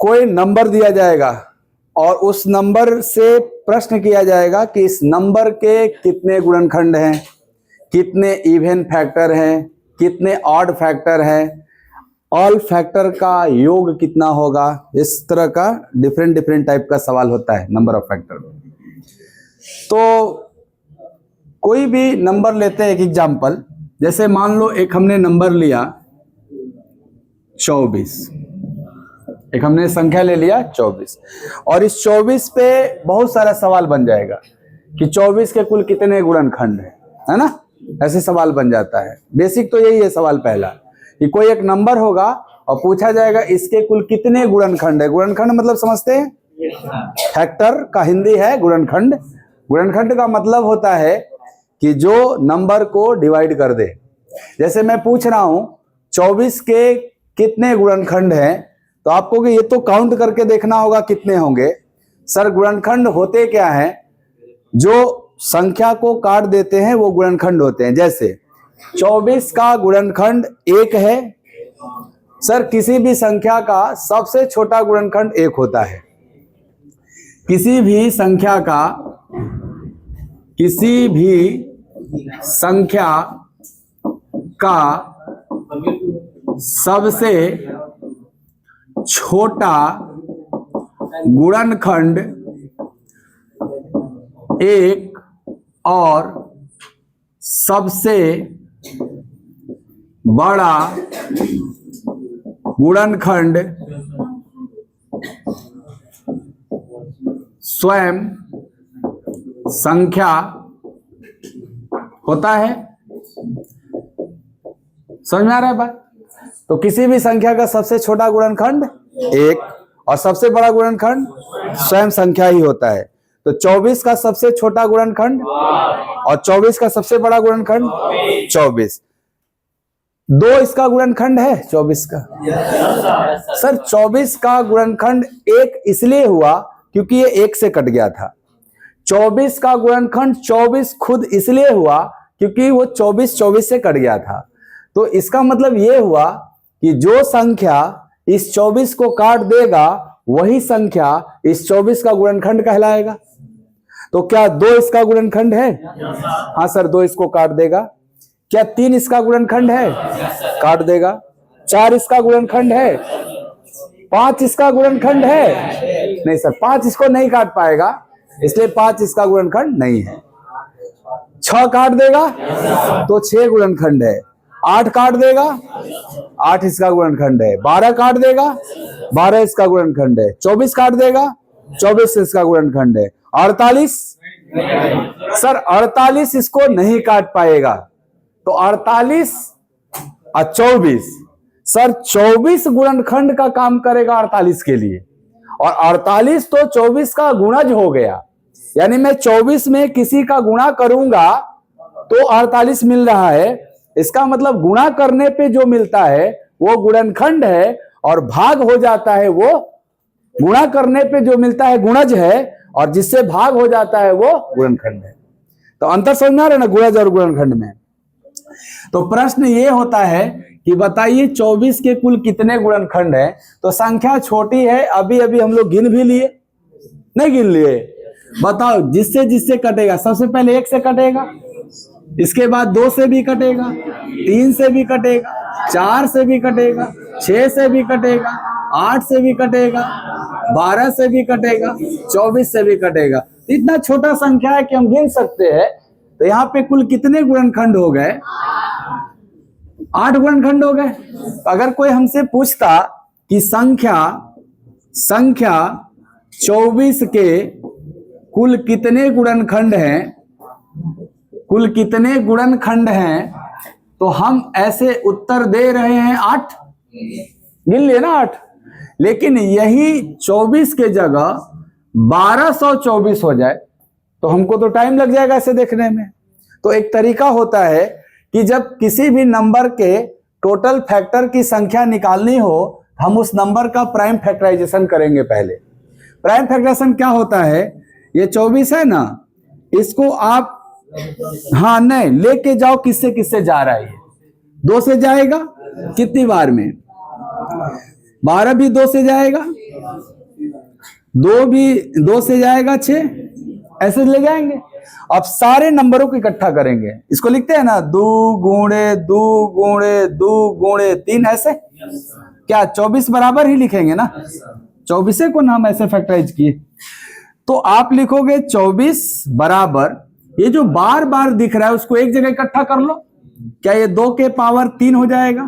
कोई नंबर दिया जाएगा और उस नंबर से प्रश्न किया जाएगा कि इस नंबर के कितने गुणनखंड हैं, कितने इवन फैक्टर हैं, कितने ऑड फैक्टर हैं, ऑल फैक्टर का योग कितना होगा। इस तरह का डिफरेंट डिफरेंट टाइप का सवाल होता है नंबर ऑफ फैक्टर। तो कोई भी नंबर लेते हैं, एक एग्जांपल, जैसे मान लो एक हमने नंबर लिया 24, एक हमने संख्या ले लिया 24, और इस 24 पे बहुत सारा सवाल बन जाएगा कि 24 के कुल कितने गुणनखंड है ना, ऐसे सवाल बन जाता है। बेसिक तो यही है सवाल पहला, कि कोई एक नंबर होगा और पूछा जाएगा इसके कुल कितने गुणनखंड है। गुणनखंड मतलब समझते हैं, फैक्टर का हिंदी है गुणनखंड। गुणनखंड का मतलब होता है कि जो नंबर को डिवाइड कर दे। जैसे मैं पूछ रहा हूं 24 के कितने गुणनखंड हैं, तो आपको ये तो काउंट करके देखना होगा कितने होंगे। सर गुणनखंड होते क्या हैं, जो संख्या को काट देते हैं वो गुणनखंड होते हैं। जैसे 24 का गुणनखंड 1 है। सर किसी भी संख्या का सबसे छोटा गुणनखंड 1 होता है। किसी भी संख्या का सबसे छोटा गुणनखंड 1 और सबसे बड़ा गुणनखंड स्वयं संख्या होता है। समझ में आ रहा है बात? तो किसी भी संख्या का सबसे छोटा गुणनखंड 1 और सबसे बड़ा गुणनखंड स्वयं संख्या ही होता है। तो 24 का सबसे छोटा गुणनखंड और 24 का सबसे बड़ा गुणनखंड 24। 2 इसका गुणनखंड है 24 का। सर 24 का गुणनखंड 1 इसलिए हुआ क्योंकि ये 1 से कट गया था। 24 का गुणनखंड 24 खुद इसलिए हुआ क्योंकि वो 24 से कट गया था। तो इसका मतलब ये हुआ कि जो संख्या इस 24 को काट देगा वही संख्या इस 24 का गुणनखंड कहलाएगा। तो क्या 2 इसका गुणनखंड है? हाँ सर 2 इसको काट देगा। क्या 3 इसका गुणनखंड है? काट देगा। 4 इसका गुणनखंड है? 5 इसका गुणनखंड है? नहीं सर 5 इसको नहीं काट पाएगा, इसलिए 5 इसका गुणनखंड नहीं है। 6 काट देगा तो 6 गुणनखंड है। 8 काट देगा 8 इसका गुणनखंड है। 12 काट देगा 12 इसका गुणनखंड है। 24 काट देगा 24 इसका गुणनखंड है। 48 सर 48 इसको नहीं काट पाएगा। तो 48 और 24 सर 24 गुणनखंड का काम करेगा 48 के लिए, और 48 तो 24 का गुणज हो गया। यानी मैं 24 में किसी का गुणा करूंगा तो 48 मिल रहा है। इसका मतलब गुणा करने पे जो मिलता है वो गुणनखंड है, और भाग हो जाता है वो गुणा करने पे जो मिलता है गुणज है, और जिससे भाग हो जाता है वो गुणनखंड है। तो अंतर समझ में आ रहा है ना गुणज और गुणनखंड में। तो प्रश्न ये होता है कि बताइए 24 के कुल कितने गुणनखंड हैं। तो संख्या छोटी है, अभी अभी हम लोग गिन भी लिए, नहीं गिन लिए? बताओ जिससे जिससे कटेगा। सबसे पहले 1 से कटेगा, इसके बाद 2 से भी कटेगा, 3 से भी कटेगा, 4 से भी कटेगा, 6 से भी कटेगा, 8 से भी कटेगा, 12 से भी कटेगा, 24 से भी कटेगा। इतना छोटा संख्या है कि हम गिन सकते हैं। तो यहाँ पे कुल कितने गुणनखंड हो गए? 8 गुणनखंड हो गए। अगर कोई हमसे पूछता कि संख्या 24 के कुल कितने गुणनखंड हैं, कुल कितने गुणनखंड हैं, तो हम ऐसे उत्तर दे रहे हैं 8, गिन लिए ना 8। लेकिन यही 24 के जगह 1224 हो जाए तो हमको तो टाइम लग जाएगा ऐसे देखने में। तो एक तरीका होता है कि जब किसी भी नंबर के टोटल फैक्टर की संख्या निकालनी हो, हम उस नंबर का प्राइम फैक्टराइजेशन करेंगे। पहले प्राइम फैक्टराइजेशन क्या होता है, ये 24 है ना, इसको आप हाँ नहीं लेके जाओ, किससे किससे जा रहा है? ये 2 से जाएगा कितनी बार में? 12 भी 2 से जाएगा, दो भी 2 से जाएगा 6, ऐसे ले जाएंगे। अब सारे नंबरों को इकट्ठा करेंगे, इसको लिखते हैं ना 2 गुणे 2 गुणे 2 गुणे 3, ऐसे क्या 24 बराबर ही लिखेंगे ना, 24 को ना हम ऐसे फैक्टराइज किए। तो आप लिखोगे 24 बराबर, ये जो बार बार दिख रहा है उसको एक जगह इकट्ठा कर लो। क्या ये 2 के पावर 3 हो जाएगा,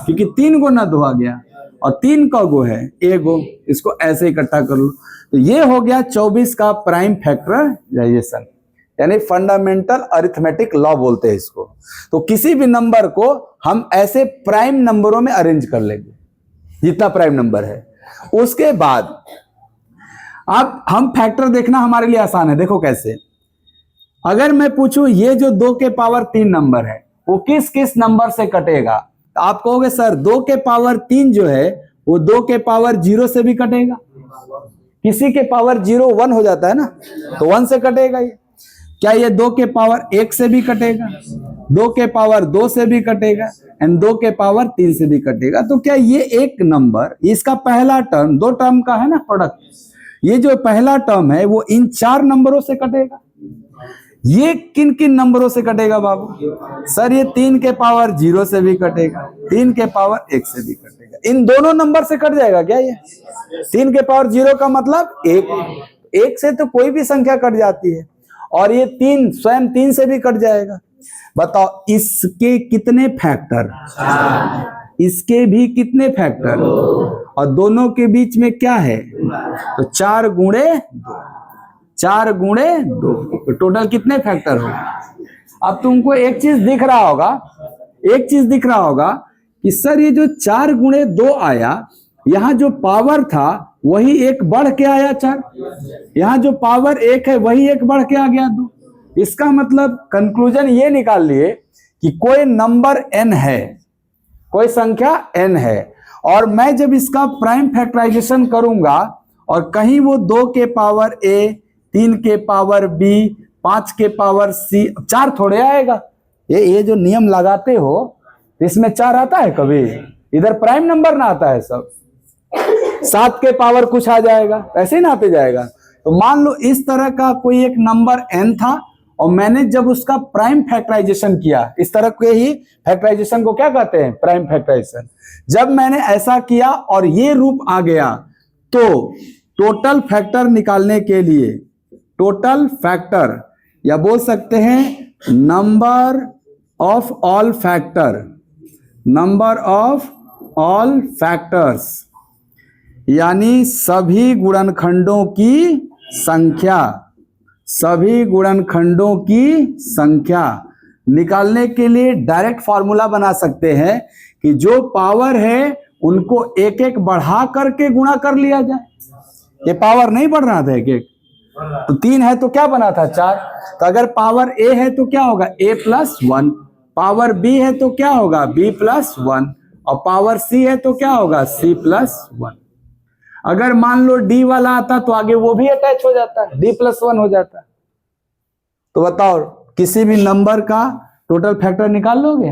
क्योंकि 3 गो ना 2 आ गया और 3 का गो है ए गो, इसको ऐसे इकट्ठा कर लो। तो ये हो गया 24 का प्राइम फैक्टराइजेशन, यानी फंडामेंटल अरिथमेटिक लॉ बोलते हैं इसको। तो किसी भी नंबर को हम ऐसे प्राइम नंबरों में अरेंज कर लेंगे जितना प्राइम नंबर है। उसके बाद अब हम फैक्टर देखना हमारे लिए आसान है। देखो कैसे, अगर मैं पूछूं ये जो 2 के पावर 3 नंबर है वो किस किस नंबर से कटेगा, तो आप कहोगे सर 2 के पावर 3 जो है वो 2 के पावर 0 से भी कटेगा। किसी के पावर 0 1 हो जाता है ना, तो 1 से कटेगा ये। क्या ये 2 के पावर 1 से भी कटेगा, 2 के पावर 2 से भी कटेगा एंड 2 के पावर 3 से भी कटेगा। तो क्या ये एक नंबर, इसका पहला टर्म 2 टर्म का है ना प्रोडक्ट, ये जो पहला टर्म है वो इन 4 नंबरों से कटेगा। ये किन किन नंबरों से कटेगा बाबू? सर ये 3 के पावर 0 से भी कटेगा, 3 के पावर 1 से भी कटेगा। इन दोनों नंबर से कट जाएगा क्या ये? 3 के पावर 0 का मतलब 1 से तो कोई भी संख्या कट जाती है, और ये 3 स्वयं 3 से भी कट जाएगा। बताओ इसके कितने फैक्टर? इसके भी कितने फैक्टर? और दोनों के बीच में क्या है? तो 4 गुणे 2, तो टोटल कितने फैक्टर हो? अब तुमको एक चीज दिख रहा होगा कि सर ये जो 4 गुणे 2 आया, यहां जो पावर था वही एक बढ़ के आया 4, यहां जो पावर 1 है वही एक बढ़ के आ गया 2। इसका मतलब कंक्लूजन ये निकाल लिए कि कोई नंबर n है, कोई संख्या n है, और मैं जब इसका प्राइम फैक्टराइजेशन करूंगा और कहीं वो 2 के पावर a, 3 के पावर b, 5 के पावर c, 4 थोड़े आएगा। ये जो नियम लगाते हो इसमें 4 आता है कभी? इधर प्राइम नंबर ना आता है सब। 7 के पावर कुछ आ जाएगा, ऐसे ही ना आते जाएगा। तो मान लो इस तरह का कोई एक नंबर n था और मैंने जब उसका प्राइम फैक्टराइजेशन किया, इस तरह के ही फैक्टराइजेशन को क्या कहते हैं? Prime factorization. जब मैंने ऐसा किया और ये रूप आ गया, तो टोटल फैक्टर निकालने के लिए, टोटल फैक्टर या बोल सकते हैं number of all factor, number of all factors, यानी सभी गुणनखंडों की संख्या, सभी गुणनखंडों की संख्या निकालने के लिए डायरेक्ट फॉर्मूला बना सकते हैं कि जो पावर है उनको एक एक बढ़ा करके गुणा कर लिया जाए। ये पावर नहीं बढ़ रहा था एक एक, तो 3 है तो क्या बना था 4। तो अगर पावर a है तो क्या होगा a प्लस 1, पावर b है तो क्या होगा b प्लस 1, और पावर c है तो क्या होगा c प्लस 1। अगर मान लो d वाला आता तो आगे वो भी अटैच हो जाता है, d प्लस 1 हो जाता है। तो बताओ किसी भी नंबर का टोटल फैक्टर निकाल लोगे?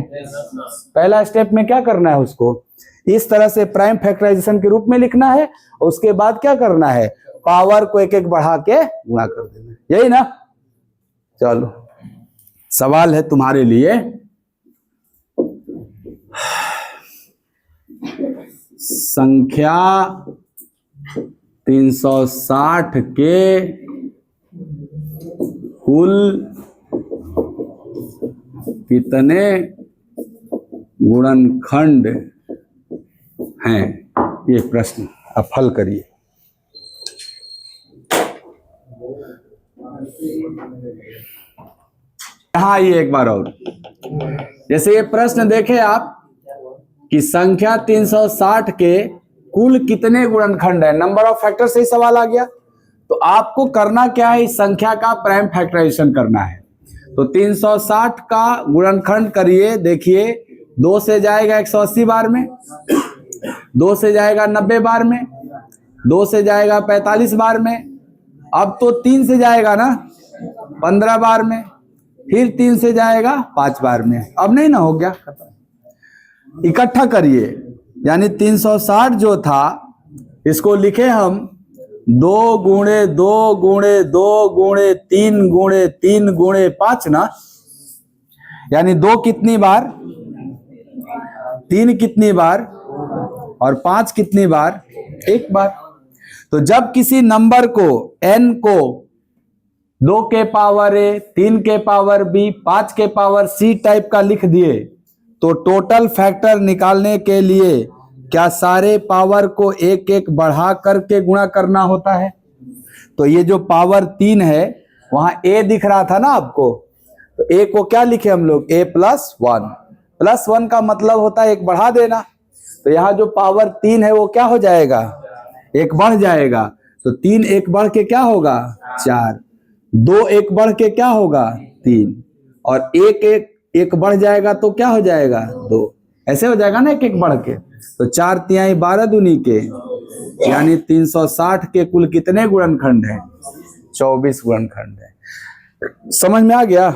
पहला स्टेप में क्या करना है, उसको इस तरह से प्राइम फैक्टराइजेशन के रूप में लिखना है, और उसके बाद क्या करना है, पावर को एक एक बढ़ा के गुणा कर देना, यही ना। चलो सवाल है तुम्हारे लिए, संख्या 360 के कुल कितने गुणनखंड हैं? ये प्रश्न अब हल करिए। यहां आइए एक बार और, जैसे ये प्रश्न देखे आप कि संख्या 360 के कुल कितने गुणनखंड है, नंबर ऑफ फैक्टर से ही सवाल आ गया। तो आपको करना क्या है, इस संख्या का प्राइम फैक्टराइजेशन करना है। तो 360 का गुणनखंड करिए, देखिए 2 से जाएगा 180 बार में, 2 से जाएगा 90 बार में, 2 से जाएगा 45 बार में, अब तो 3 से जाएगा ना 15 बार में, फिर 3 से जाएगा 5 बार में। अब नहीं ना हो गया खत्म। इकट्ठा करिए, यानी 360 जो था इसको लिखे हम 2 गुणे 2 गुणे 2 गुणे 3 गुणे 3 गुणे 5 ना, यानी 2 कितनी बार, 3 कितनी बार और 5 कितनी बार, 1 बार। तो जब किसी नंबर को n को 2 के पावर a, 3 के पावर b, 5 के पावर c टाइप का लिख दिए, तो टोटल फैक्टर निकालने के लिए क्या सारे पावर को एक एक बढ़ा करके गुणा करना होता है? तो ये जो पावर 3 है वहां a दिख रहा था ना आपको, तो a को क्या लिखे हम लोग, a +1। +1 का मतलब होता है एक बढ़ा देना। तो यहाँ जो पावर 3 है वो क्या हो जाएगा, एक बढ़ जाएगा। तो 3 एक बढ़ के क्या होगा, 4। 2 एक बढ़ के क्या होगा, 3। और एक बढ़ जाएगा तो क्या हो जाएगा, 2। ऐसे हो जाएगा ना, एक बढ़ के। तो 4 तिहाई 12 दूनी के, यानी 360 के कुल कितने गुणनखंड हैं, 24 गुणनखंड है। समझ में आ गया?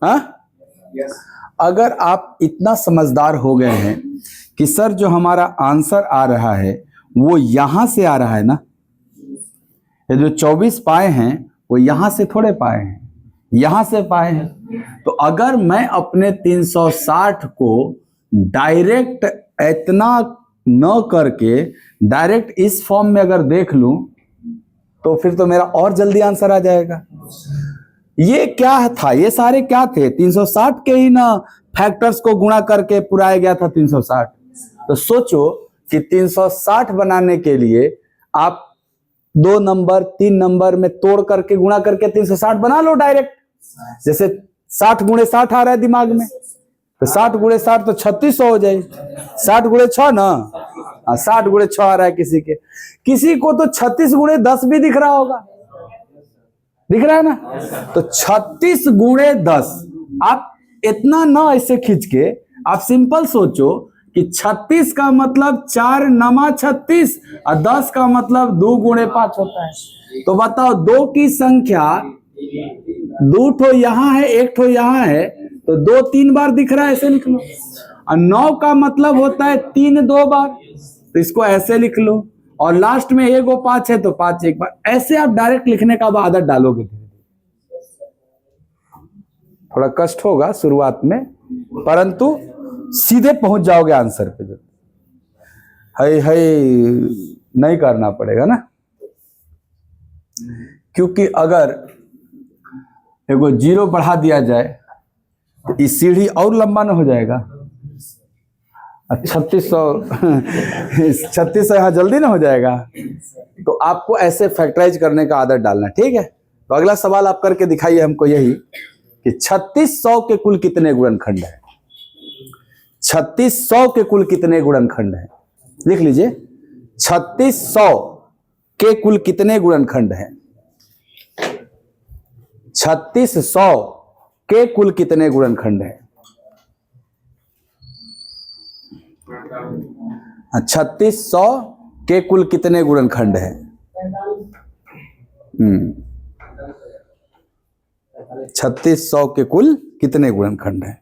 हाँ, अगर आप इतना समझदार हो गए हैं कि सर जो हमारा आंसर आ रहा है वो यहां से आ रहा है ना, ये जो 24 पाए हैं वो यहां से थोड़े पाए हैं, यहां से पाए हैं। तो अगर मैं अपने 360 को डायरेक्ट इतना न करके डायरेक्ट इस फॉर्म में अगर देख लूं तो फिर तो मेरा और जल्दी आंसर आ जाएगा। ये क्या था, ये सारे क्या थे, 360 के ही ना फैक्टर्स को गुणा करके पुराया गया था 360। तो सोचो कि 360 बनाने के लिए आप 2 नंबर 3 नंबर में तोड़ करके गुणा करके 360 बना लो डायरेक्ट। जैसे 60 गुणे 60 आ रहा है दिमाग में, तो 60 गुणे 60 तो 3600 हो जाए। 60 गुणे 6 ना, 60 गुणे 6 आ रहा है किसी को तो 36 गुणे 10 भी दिख रहा होगा, दिख रहा है ना। तो 36 गुणे 10, आप इतना ना ऐसे खींच के आप सिंपल सोचो कि 36 का मतलब 4 नमा 36 और 10 का मतलब 2 गुणे 5 होता है। तो बताओ 2 की संख्या 2 ठो यहां है, 1 ठो यहां है, तो 2 3 बार दिख रहा है, ऐसे लिख लो। और 9 का मतलब होता है 3 2 बार, तो इसको ऐसे लिख लो। और लास्ट में 1 और 5 है तो 5 1 बार। ऐसे आप डायरेक्ट लिखने का आदत डालोगे। थोड़ा कष्ट होगा शुरुआत में, परंतु सीधे पहुंच जाओगे आंसर पे। जो है नहीं करना पड़ेगा ना, क्योंकि अगर एगो 0 बढ़ा दिया जाए तो इस सीढ़ी और लंबा ना हो जाएगा। 3600 यहाँ जल्दी ना हो जाएगा। तो आपको ऐसे फैक्टराइज करने का आदत डालना, ठीक है। तो अगला सवाल आप करके दिखाइए हमको यही कि 3600 के कुल कितने गुणनखंड है। 3600 के कुल कितने गुणनखंड है, लिख लीजिए। 3600 के कुल कितने गुणनखंड है, 3600 के कुल कितने गुणनखंड है। 3600 के कुल कितने गुणनखंड है। 3600 के कुल कितने गुणनखंड है।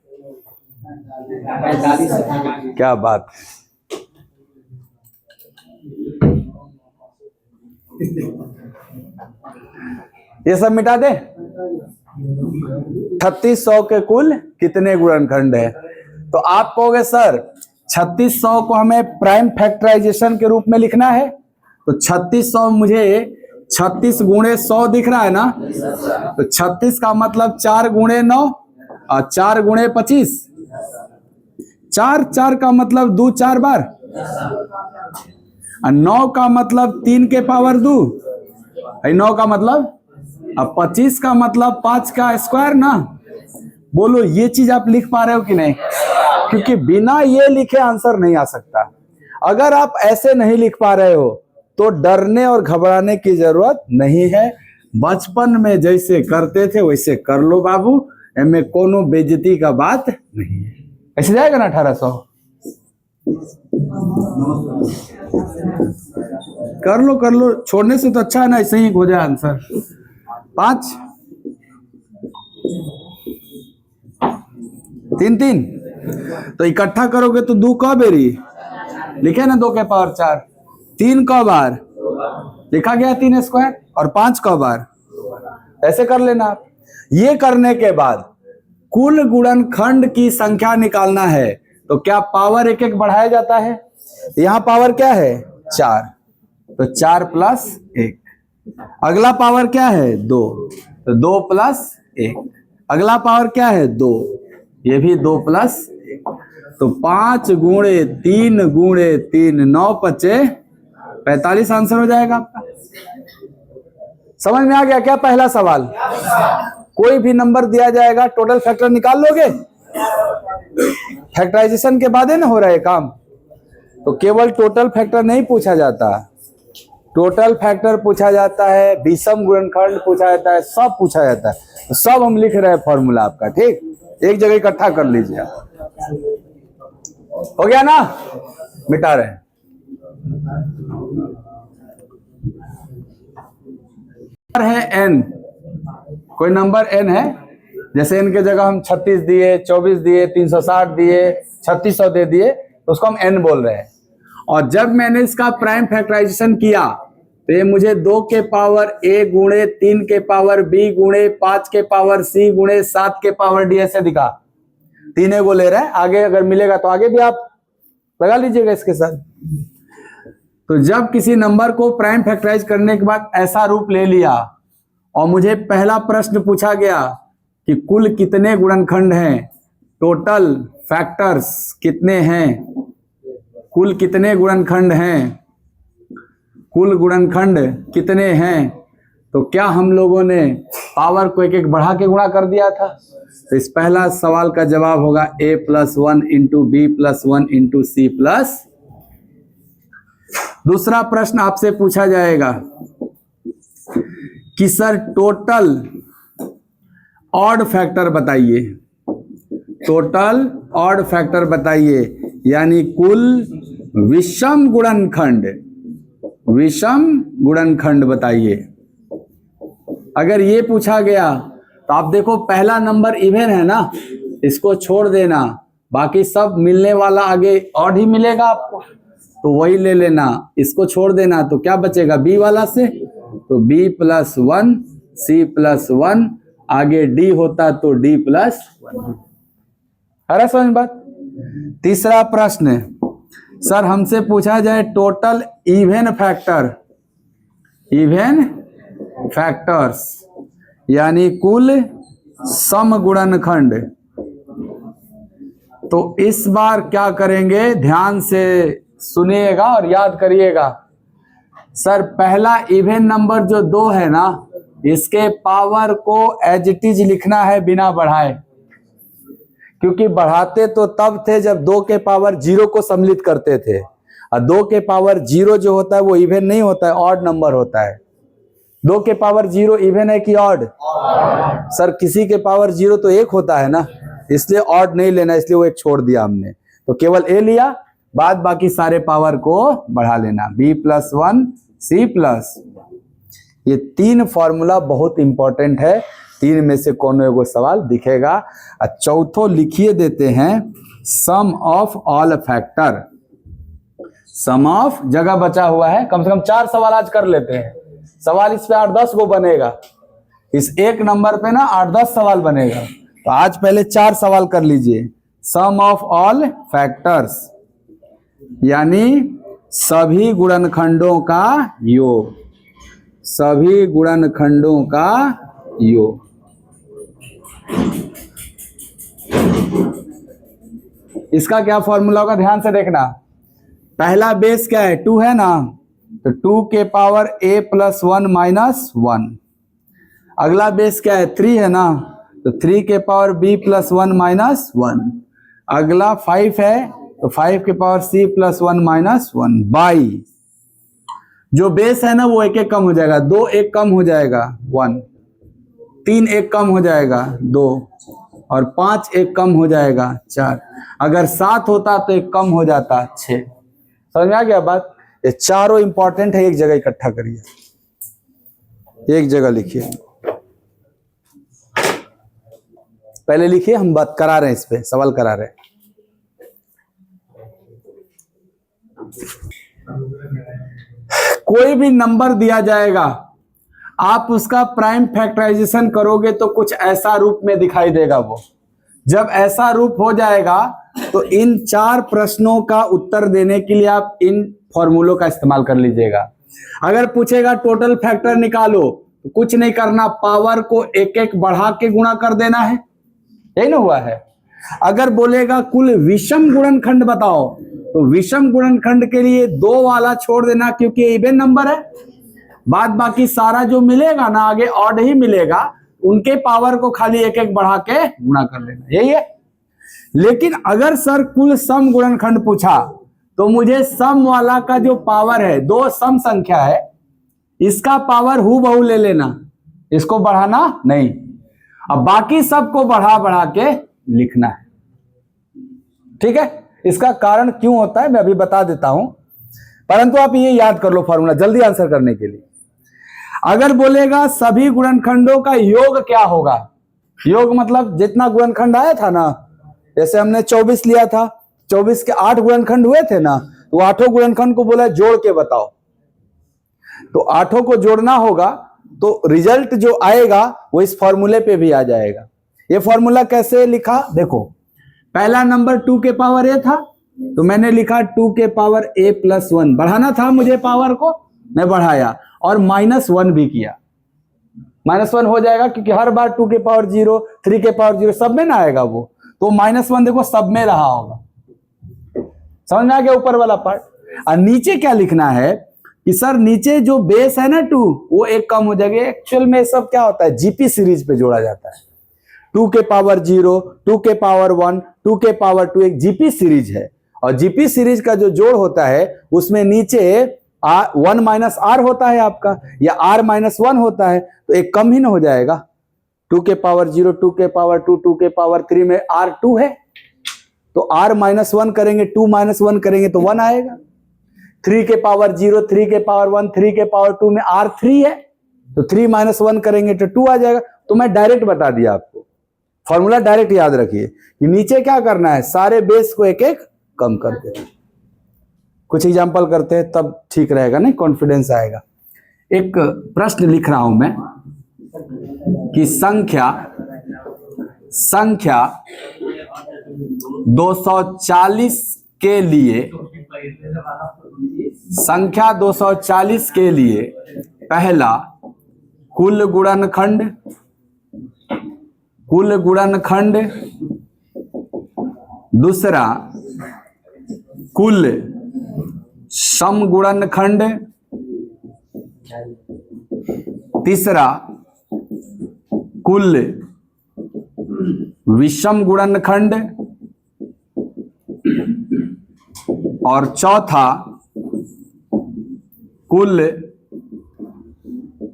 क्या बात है। ये सब मिटा दे। 3600 के कुल कितने गुणनखंड है। तो आप कहोगे सर 3600 को हमें प्राइम फैक्टराइजेशन के रूप में लिखना है, तो 3600 मुझे 36 गुणे 100 दिख रहा है ना, तो 36 का मतलब 4 गुणे 9 और 4 गुणे 25। 4 का मतलब 2 4 बार, और 9 का मतलब 3 के पावर 2, 9 का मतलब, अब 25 का मतलब 5 का स्क्वायर ना। बोलो ये चीज आप लिख पा रहे हो कि नहीं, क्योंकि बिना ये लिखे आंसर नहीं आ सकता। अगर आप ऐसे नहीं लिख पा रहे हो तो डरने और घबराने की जरूरत नहीं है। बचपन में जैसे करते थे वैसे कर लो बाबू, इनमें कोनो बेइज्जती का बात नहीं है। ऐसे जाएगा ना 1800, कर लो, छोड़ने से तो अच्छा है ना, ऐसे ही हो जाए आंसर। 5 3 3, तो इकट्ठा करोगे तो 2 का बेरी लिखे ना, 2 के पावर 4, 3 क बार लिखा गया 3 स्क्वायर, और 5 क बार, ऐसे कर लेना आप। ये करने के बाद कुल गुणनखंड की संख्या निकालना है, तो क्या पावर एक एक बढ़ाया जाता है? यहां पावर क्या है? 4, तो 4 प्लस 1। अगला पावर क्या है? 2, तो 2 प्लस 1। अगला पावर क्या है? 2, ये भी 2 प्लस 1। तो 5 गुणे 3 गुणे 3, 9 पचे 45 आंसर हो जाएगा आपका। समझ में आ गया क्या पहला सवाल? कोई भी नंबर दिया जाएगा, टोटल फैक्टर निकाल लोगे? फैक्टराइजेशन के बाद है ना हो रहा है काम, तो केवल टोटल फैक्टर नहीं पूछा जाता, टोटल फैक्टर पूछा जाता है, विषम गुणनखंड पूछा जाता है, सब पूछा जाता है। तो सब हम लिख रहे हैं फॉर्मूला आपका, ठीक, एक जगह इकट्ठा कर लीजिए आप। हो गया ना? मिटा रहे हैं। है n, कोई नंबर n है, जैसे n के जगह हम 36 दिए, 24 दिए, 360 दिए, 3600 दे दिए, तो उसको हम n बोल रहे हैं। और जब मैंने इसका प्राइम फैक्टराइजेशन किया तो ये मुझे 2 के पावर a गुणे 3 के पावर b गुणे 5 के पावर c गुणे 7 के पावर d ऐसे दिखा। 3 को ले रहे हैं, आगे अगर मिलेगा तो आगे भी आप लगा लीजिएगा इसके साथ। तो जब किसी नंबर को प्राइम फैक्टराइज करने के बाद ऐसा रूप ले लिया और मुझे पहला प्रश्न पूछा गया कि कुल कितने गुणनखंड हैं, टोटल फैक्टर्स कितने हैं, कुल कितने गुणनखंड हैं, कुल गुणनखंड कितने हैं, तो क्या हम लोगों ने पावर को एक एक बढ़ा के गुणा कर दिया था? तो इस पहला सवाल का जवाब होगा a + 1 × b + 1 × c प्लस। दूसरा प्रश्न आपसे पूछा जाएगा कि सर टोटल ऑड फैक्टर बताइए, टोटल ऑड फैक्टर बताइए, यानी कुल विषम गुणनखंड, विषम गुणनखंड बताइए। अगर ये पूछा गया तो आप देखो पहला नंबर इवन है ना, इसको छोड़ देना, बाकी सब मिलने वाला आगे ऑड ही मिलेगा आपको, तो वही ले लेना। इसको छोड़ देना तो क्या बचेगा b वाला से, तो b + 1 c + 1, आगे d होता तो d + 1। अरे समझ बात। तीसरा प्रश्न, सर हमसे पूछा जाए total even factor, even factors यानी कुल सम गुणनखंड, तो इस बार क्या करेंगे, ध्यान से सुनिएगा और याद करिएगा। सर पहला इवन नंबर जो 2 है ना, इसके पावर को एज इट इज लिखना है बिना बढ़ाए, क्योंकि बढ़ाते तो तब थे जब 2 के पावर 0 को सम्मिलित करते थे, और 2 के पावर 0 जो होता है वो इवन नहीं होता है, ऑड नंबर होता है। 2 के पावर 0 इवन है कि ऑड? सर किसी के पावर 0 तो 1 होता है ना, इसलिए ऑड नहीं लेना, इसलिए वो एक छोड़ दिया हमने, तो केवल a लिया, बाद बाकी सारे पावर को बढ़ा लेना, b + 1 c +। ये 3 फॉर्मूला बहुत इंपॉर्टेंट है, 3 में से कोनो एगो सवाल दिखेगा। और चौथो लिखिए देते हैं sum of all factor, sum of, जगह बचा हुआ है, कम से कम 4 सवाल आज कर लेते हैं। सवाल इस पे 8-10 को बनेगा, इस एक नंबर पे ना 8-10 सवाल बनेगा, तो आज पहले 4 सवाल कर लीजिए। सम ऑफ ऑल फैक्टर्स यानी सभी गुणनखंडों का योग, सभी गुणनखंडों का योग। इसका क्या फॉर्मूला होगा, ध्यान से देखना। पहला बेस क्या है, 2 है ना, तो 2 के पावर a + 1 - 1। अगला बेस क्या है, 3 है ना, तो 3 के पावर b + 1 - 1। अगला 5 है, तो 5 के पावर c + 1 - 1 बाई, जो बेस है ना वो एक एक कम हो जाएगा, 2 एक कम हो जाएगा 1, 3 एक कम हो जाएगा 2, और 5 एक कम हो जाएगा 4। अगर 7 होता तो एक कम हो जाता 6। समझ में आ गया बात? ये चारों इंपॉर्टेंट है, एक जगह इकट्ठा करिए, एक जगह लिखिए, पहले लिखिए, हम बात करा रहे हैं, इस पे सवाल करा रहे हैं। कोई भी नंबर दिया जाएगा, आप उसका प्राइम फैक्टराइजेशन करोगे तो कुछ ऐसा रूप में दिखाई देगा। वो जब ऐसा रूप हो जाएगा तो इन 4 प्रश्नों का उत्तर देने के लिए आप इन फॉर्मूलों का इस्तेमाल कर लीजिएगा। अगर पूछेगा टोटल फैक्टर निकालो तो कुछ नहीं करना, पावर को एक एक बढ़ा के गुणा कर देना है, यही ना हुआ है। अगर बोलेगा कुल विषम गुणनखंड बताओ तो विषम गुणनखंड के लिए 2 वाला छोड़ देना, क्योंकि इवन नंबर है। बाद बाकी सारा जो मिलेगा ना आगे ऑड ही मिलेगा, उनके पावर को खाली एक एक बढ़ा के गुणा कर लेना, यही है। लेकिन अगर सर कुल सम गुणनखंड पूछा तो मुझे सम वाला का जो पावर है, 2 सम संख्या है, इसका पावर हूबहू ले लेना, इसको बढ़ाना नहीं। अब बाकी सबको बढ़ा बढ़ा के लिखना है, ठीक है। इसका कारण क्यों होता है मैं अभी बता देता हूं, परंतु आप ये याद कर लो फॉर्मूला जल्दी आंसर करने के लिए। अगर बोलेगा सभी गुणनखंडों का योग क्या होगा, योग मतलब जितना गुणनखंड आया था ना, जैसे हमने 24 लिया था, 24 के 8 गुणनखंड हुए थे ना, तो 8 गुणनखंड को बोला जोड़ के बताओ, तो 8 को जोड़ना होगा, तो रिजल्ट जो आएगा वो इस फॉर्मूले पे भी आ जाएगा। ये फॉर्मूला कैसे लिखा देखो, पहला नंबर 2 के पावर a था, तो मैंने लिखा 2 के पावर a+1, बढ़ाना था मुझे पावर को, मैं बढ़ाया और -1 भी किया। -1 हो जाएगा क्योंकि हर बार 2 के पावर 0, 3 के पावर 0 सब में ना आएगा वो, तो -1 देखो सब में रहा होगा। समझ में आ गया ऊपर वाला पार्ट। और नीचे क्या लिखना है कि सर नीचे जो बेस है ना 2, वो एक कम हो जाएगा। एक्चुअल में सब क्या होता है, जीपी सीरीज पे जोड़ा जाता है। 2 के पावर 0, 2 के पावर 1, 2 के पावर 2 एक जीपी सीरीज है, और जीपी सीरीज का जो जोड़ होता है उसमें नीचे 1 माइनस आर होता है आपका, या r-1 होता है, तो एक कम ही ना हो जाएगा। 2 के पावर 0, 2 के पावर 2, 2 के पावर 3 में r2 है, तो r-1 करेंगे, 2-1 करेंगे तो 1 आएगा। 3 के पावर 0, 3 के पावर 1, 3 के पावर 2 में r3 है, तो 3-1 करेंगे तो 2 आ जाएगा। तो मैं डायरेक्ट बता दिया आपको, फॉर्मूला डायरेक्ट याद रखिए कि नीचे क्या करना है, सारे बेस को एक एक कम कर देना। कुछ एग्जांपल करते हैं तब ठीक रहेगा, नहीं कॉन्फिडेंस आएगा। एक प्रश्न लिख रहा हूं मैं कि संख्या 240 के लिए, संख्या 240 के लिए पहला कुल गुणनखंड, दूसरा कुल सम गुणनखंड, तीसरा कुल विषम गुणनखंड, और चौथा कुल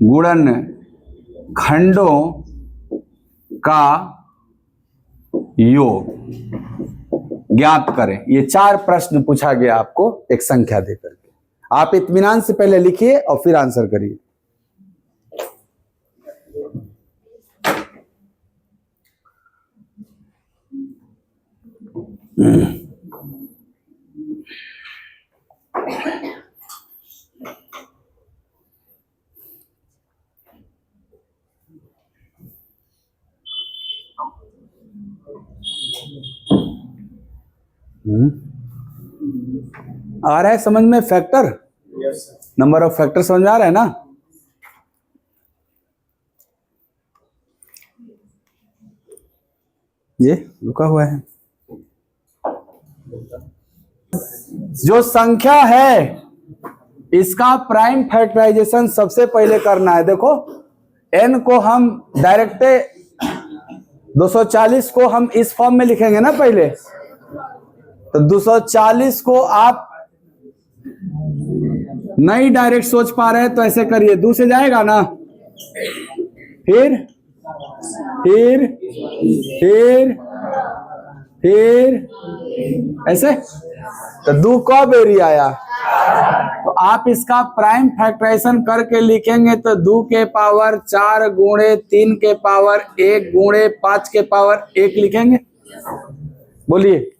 गुणनखंडों का योग ज्ञात करें। ये 4 प्रश्न पूछा गया आपको एक संख्या देकर के। आप इत्मीनान से पहले लिखिए और फिर आंसर करिए। आ रहा है समझ में फैक्टर, नंबर ऑफ फैक्टर समझ में आ रहा है ना। ये रुका हुआ है। जो संख्या है इसका प्राइम फैक्टराइजेशन सबसे पहले करना है। देखो n को हम डायरेक्ट 240 को हम इस फॉर्म में लिखेंगे ना पहले, तो 240 को आप नहीं डायरेक्ट सोच पा रहे हैं तो ऐसे करिए, 2 से जाएगा ना, फिर ऐसे, तो 2 कब एरिया आया, तो आप इसका प्राइम फैक्टराइजेशन करके लिखेंगे तो 2 के पावर 4 गुणे 3 के पावर 1 गुणे 5 के पावर 1 लिखेंगे। बोलिए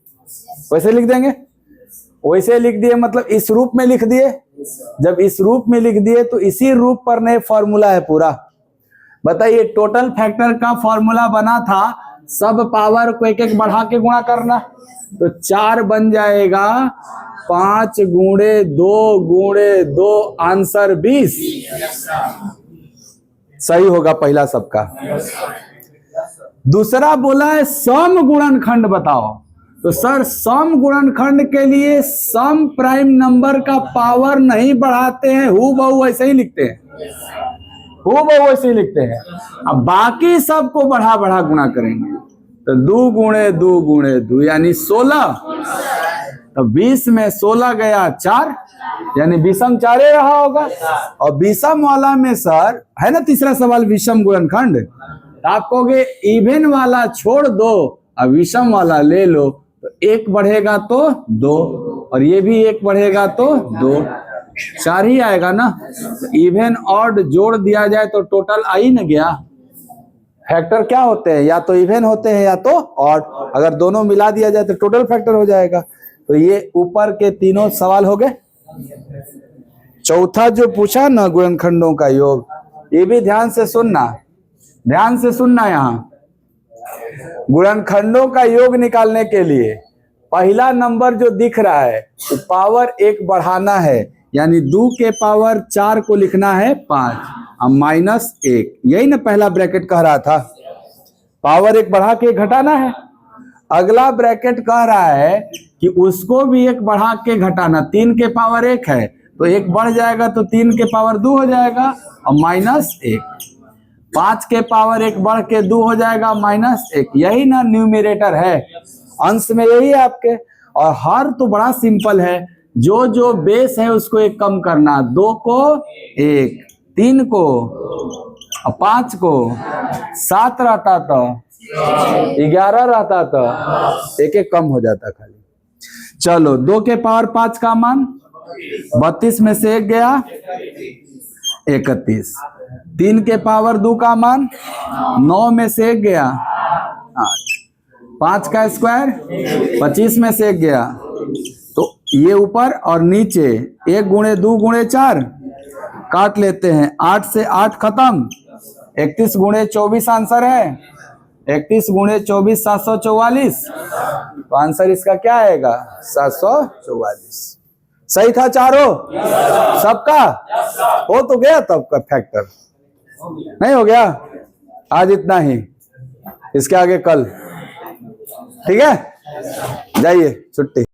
वैसे लिख देंगे, वैसे लिख दिए मतलब इस रूप में लिख दिए, जब इस रूप में लिख दिए तो इसी रूप पर नए फॉर्मूला है पूरा। बताइए टोटल फैक्टर का फॉर्मूला बना था सब पावर को एक एक बढ़ा के गुणा करना, तो 4 बन जाएगा 5 गुणे 2 आंसर 20। सही होगा पहला सबका। दूसरा बोला है सम गुणनखंड बताओ, तो सर सम गुणनखंड के लिए सम प्राइम नंबर का पावर नहीं बढ़ाते हैं, हूबहू ऐसे ही लिखते हैं, हूबहू ऐसे ही लिखते हैं। अब बाकी सबको बढ़ा बढ़ा गुणा करेंगे, तो 2 गुणे 2 यानी 16, तो 20 में 16 गया 4, यानी विषम 4 रहा होगा। और विषम वाला में सर है ना तीसरा सवाल विषम गुणनखंड, तो आप कहोगे इवन वाला छोड़ दो और विषम वाला ले लो, तो 1 बढ़ेगा तो 2 और ये भी 1 बढ़ेगा तो 2, 4 ही आएगा ना। इवन ऑड जोड़ दिया जाए तो टोटल आ ही न गया। फैक्टर क्या होते हैं, या तो इवन होते हैं या तो ऑड, अगर दोनों मिला दिया जाए तो टोटल फैक्टर हो जाएगा। तो ये ऊपर के तीनों सवाल हो गए। चौथा जो पूछा ना गुणनखंडों का योग, ये भी ध्यान से सुनना, ध्यान से सुनना। यहाँ गुणनखंडों का योग निकालने के लिए पहला नंबर जो दिख रहा है तो पावर 1 बढ़ाना है, यानी 2 के पावर 4 को लिखना है 5 और -1, यही ना पहला ब्रैकेट कह रहा था, पावर 1 बढ़ा के घटाना है। अगला ब्रैकेट कह रहा है कि उसको भी 1 बढ़ा के घटाना, 3 के पावर 1 है तो 1 बढ़ जाएगा तो 3 के पावर 2 हो जाएगा और -1, 5 के पावर 1 बढ़ के 2 हो जाएगा -1, यही ना न्यूमरेटर है, अंश में यही है आपके। और हर तो बड़ा सिंपल है, जो जो बेस है उसको 1 कम करना, 2 को 1, 3 को और 5 को, 7 रहता तो 11 रहता तो 1 कम हो जाता खाली। चलो 2 के पावर 5 का मान 32 में से 1 गया 31, 3 के पावर 2 का मान 9 में से 1 गया 8, 5 का स्क्वायर 25 में से 1 गया, तो ये ऊपर और नीचे 1 गुणे 2 गुणे 4 काट लेते हैं, 8 से 8 खत्म, 31 गुणे 24 आंसर है, 31 गुणे 24 744, तो आंसर इसका क्या आएगा 744। सही था चारों सबका? हो तो गया तब का फैक्टर, नहीं हो गया? आज इतना ही, इसके आगे कल, ठीक है? जाइए छुट्टी।